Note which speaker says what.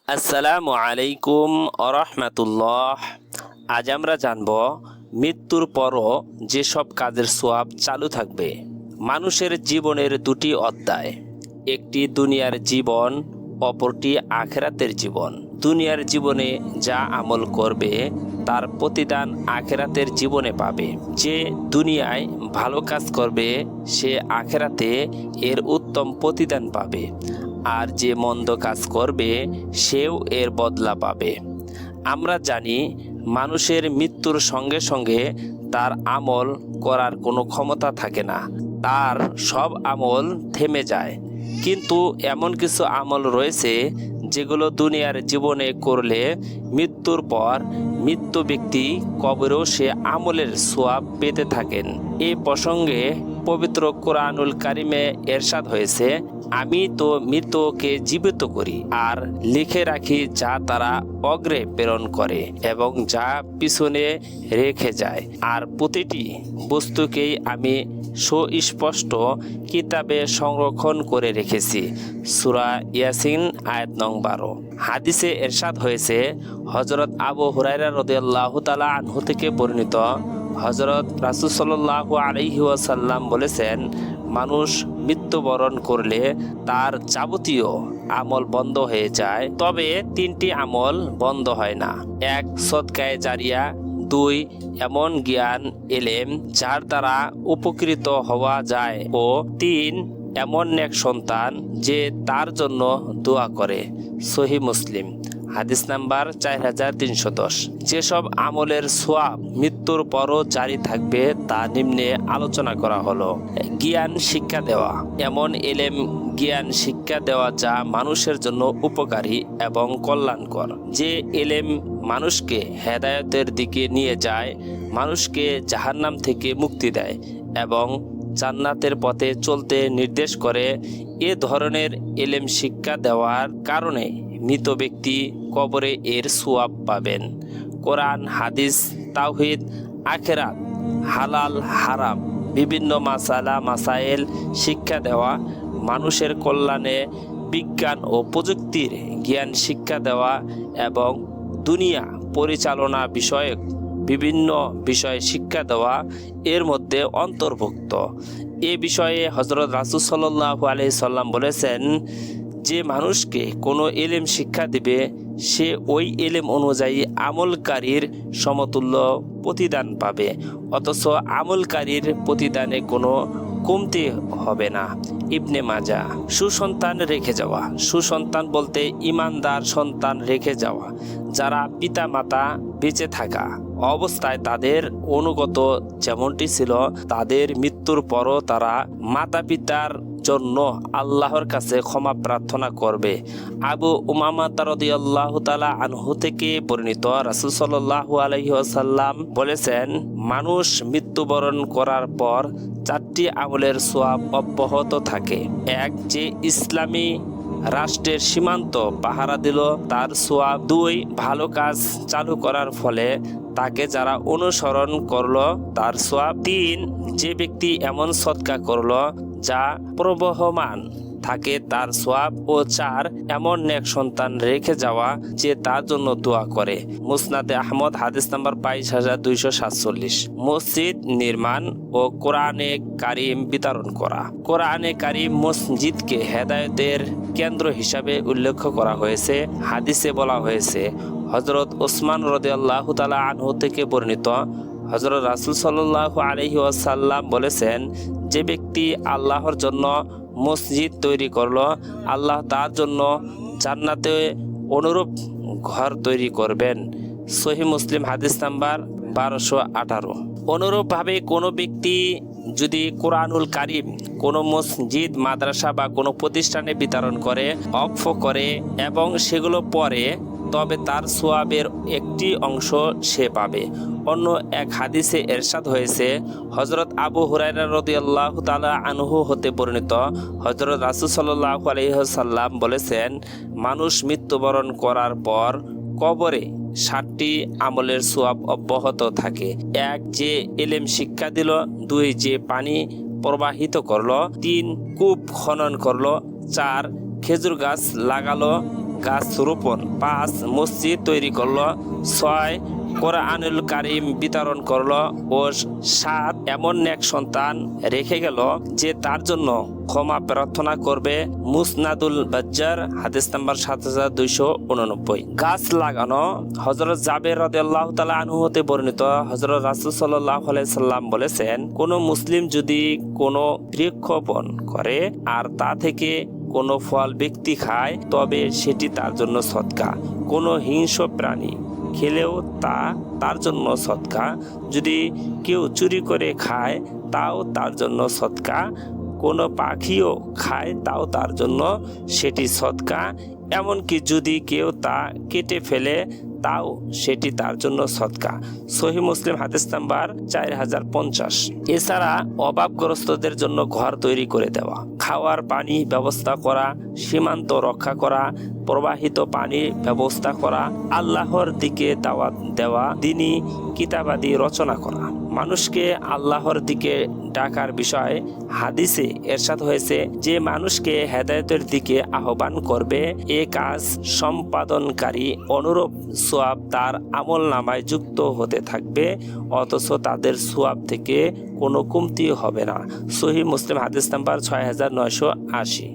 Speaker 1: আসসালামু আলাইকুম আরহামাতুল্লাহ। আজ আমরা জানব মৃত্যুর পরও যেসব কাজের সোয়াব চালু থাকবে। মানুষের জীবনের দুটি অধ্যায়, একটি দুনিয়ার জীবন, অপরটি আখেরাতের জীবন। দুনিয়ার জীবনে যা আমল করবে তার প্রতিদান আখেরাতের জীবনে পাবে। যে দুনিয়ায় ভালো কাজ করবে সে আখেরাতে এর উত্তম প্রতিদান পাবে, আর যে মন্দ কাজ করবে সেও এর বদলা পাবে। আমরা জানি মানুষের মৃত্যুর সঙ্গে সঙ্গে তার আমল করার কোনো ক্ষমতা থাকে না, তার সব আমল থেমে যায়। কিন্তু এমন কিছু আমল রয়েছে যেগুলো দুনিয়ার জীবনে করলে মৃত্যুর পর মৃত্যু ব্যক্তি কবরেও সে আমলের সোয়াব পেতে থাকেন। এই প্রসঙ্গে পবিত্র কোরআনুল কারিমে এরশাদ হয়েছে, আমি তো মৃতকে জীবিত করি আর লিখে রাখি যা তারা অগ্রে প্রেরণ করে এবং যা পিছনে রেখে যায়, আর প্রতিটি বস্তুকেই আমি সুস্পষ্ট কিতাবে সংরক্ষণ করে রেখেছি। সূরা ইয়াসিন আয়াত নং 12। হাদিসে এরশাদ হয়েছে, হযরত আবু হুরায়রা রাদিয়াল্লাহু তাআলা আনহু থেকে বর্ণিত, হযরত রাসূল সাল্লাল্লাহু আলাইহি ওয়াসাল্লাম বলেছেন, মানুষ মৃত্যুবরণ করলে তার যাবতীয় আমল বন্ধ হয়ে যায়, তবে তিনটি আমল বন্ধ হয় না। এক, সদকায়ে জারিয়া। দুই, এমন জ্ঞান এলেম যার দ্বারা উপকৃত হওয়া যায়। ও তিন, এমন নেক সন্তান যে তার জন্য দোয়া করে। সহিহ মুসলিম, হাদিস নাম্বার 4310। যেসব আমলের সোয়াব মৃত্যুর পরও জারি থাকবে তা নিম্নে আলোচনা করা হলো। জ্ঞান শিক্ষা দেওয়া। এমন এলেম জ্ঞান শিক্ষা দেওয়া যা মানুষের জন্য উপকারী এবং কল্যাণকর। যে এলেম মানুষকে হেদায়েতের দিকে নিয়ে যায়, মানুষকে জাহান্নাম থেকে মুক্তি দেয় এবং জান্নাতের পথে চলতে নির্দেশ করে, এ ধরনের এলেম শিক্ষা দেওয়ার কারণে মৃত ব্যক্তি কবরে এর সোয়াব পাবেন। কোরআন, হাদিস, তাওহীদ, আখিরাত, হালাল হারাম, বিভিন্ন মাসালা মাসাইল শিক্ষা দেওয়া, মানুষের কল্যাণে বিজ্ঞান ও প্রযুক্তির জ্ঞান শিক্ষা দেওয়া এবং দুনিয়া পরিচালনা বিষয়ক বিভিন্ন বিষয়ে শিক্ষা দেওয়া এর মধ্যে অন্তর্ভুক্ত। এ বিষয়ে হযরত রাসূল সাল্লাল্লাহু আলাইহি সাল্লাম বলেছেন, যে মানুষকে কোনো এলেম শিক্ষা দিবে সে ওই এলেম অনুযায়ী আমলকারীর সমতুল্য প্রতিদান পাবে, অথচ আমলকারীর প্রতিদানে কোনো কমতি হবে না। ইবনে মাজাহ। সুসন্তান রেখে যাওয়া। সুসন্তান বলতে ঈমানদার সন্তান রেখে যাওয়া, যারা পিতা মাতা বেঁচে থাকা অবস্থায় তাদের অনুগত যেমনটি ছিল, তাদের মৃত্যুর পরও তারা মাতা পিতার জন্য আল্লাহর কাছে ক্ষমা প্রার্থনা করবে। আবু উমামা রাদিয়াল্লাহু তাআলা আনহু থেকে বর্ণিত, রাসূল সাল্লাল্লাহু আলাইহি ওয়াসাল্লাম বলেছেন, মানুষ মৃত্যুবরণ করার পর চারটি আমলের সোয়াব অব্যাহত থাকে। এক, যে ইসলামী রাষ্ট্রের সীমান্ত পাহারা দিল তার সোয়াব। দুই, ভালো কাজ চালু করার ফলে তাকে যারা অনুসরণ করলো তার সোয়াব। তিন, যে ব্যক্তি এমন সদকা করলো যা প্রবহমান থাকে তার সোয়াব। ও চার, এমন নেক সন্তান রেখে যাওয়া যে তার জন্য দোয়া করে। মুসনাদে আহমদ, হাদিস নাম্বার 22247। মসজিদ নির্মাণ ও কোরআনে কারিম বিতরণ করা। কোরআনে কারিম মসজিদকে হেদায়েতের কেন্দ্র হিসাবে উল্লেখ করা হয়েছে। হাদিসে বলা হয়েছে, হযরত ওসমান রাদিয়াল্লাহু তাআলা আনহু থেকে বর্ণিত, হযরত রাসূল সাল্লাল্লাহু আলাইহি ওয়াসাল্লাম বলেছেন, যে ব্যক্তি আল্লাহর জন্য মসজিদ তৈরি করলো, আল্লাহ তার জন্য জান্নাতে অনুরূপ ঘর তৈরি করবেন। সহিহ মুসলিম, হাদিস নাম্বার 1218। অনুরূপভাবে কোনো ব্যক্তি যদি কোরআনুল কারিম কোনো মসজিদ, মাদ্রাসা বা কোনো প্রতিষ্ঠানে বিতরণ করে, ওয়াকফ করে এবং সেগুলো পড়ে, তবে তার সোয়াবের একটি অংশ সে পাবে। অন্য এক হাদিসে এরশাদ হয়েছে, হযরত আবু হুরায়রা রাদিয়াল্লাহু তাআলা আনহু হতে বর্ণিত, হযরত রাসূল সাল্লাল্লাহু আলাইহি ওয়াসাল্লাম বলেছেন, মানুষ মৃত্যুবরণ করার পর কবরে 7টি আমলের সোয়াব অব্যাহত থাকে। এক, যে এলেম শিক্ষা দিল। দুই, যে পানি প্রবাহিত করলো। তিন, কূপ খনন করলো। চার, খেজুর গাছ লাগালো। গাছ রোপণ। 5 মসজিদ তৈরি করলো। 6 কোরআনুল কারীম বিতরণ করলো। ও 7 এমন নেক সন্তান রেখে গেল যে তার জন্য ক্ষমা প্রার্থনা করবে। মুসনাদুল বাজ্জার হাদিস নাম্বার 7289। গাছ লাগানো। হযরত জাবের রাদিয়াল্লাহু তাআলা আনহু হতে বর্ণিত, হযরত রাসূল সাল্লাল্লাহু আলাইহি সাল্লাম বলেছেন, কোন মুসলিম যদি কোনো বৃক্ষরোপণ করে আর তা থেকে কোনো ফল ব্যক্তি খায় তবে সেটি তার জন্য সদকা। কোনো হিংস্র প্রাণী খেলেও তা তার জন্য সদকা। যদি কেউ চুরি করে খায় তাও তার জন্য সদকা। কোনো পাখিও খায় তাও তার জন্য সেটি সদকা। এমনকি যদি কেউ তা কেটে ফেলে তাও সেটি তার জন্য সদকা। সহিহ মুসলিম হাদিস নাম্বার 4050। এছাড়া অভাবগ্রস্তদের জন্য ঘর তৈরি করে দেওয়া, খাওয়ার পানি ব্যবস্থা করা, সীমান্ত রক্ষা করা, প্রবাহিত পানির ব্যবস্থা করা, আল্লাহর দিকে দাওয়াত দেওয়া, দ্বীনি কিতাবাদি রচনা করা। মানুষকে আল্লাহর দিকে ডাকার বিষয়ে হাদিসে এরশাদ হয়েছে, যে মানুষকে হেদায়েতের দিকে আহ্বান করবে এ কাজ সম্পাদনকারী অনুরূপ সওয়াব তার আমলনামায় যুক্ত হতে থাকবে, অথচ তাদের সওয়াব থেকে কোনো কমতি হবে না। সহিহ মুসলিম হাদিস নাম্বার 6980।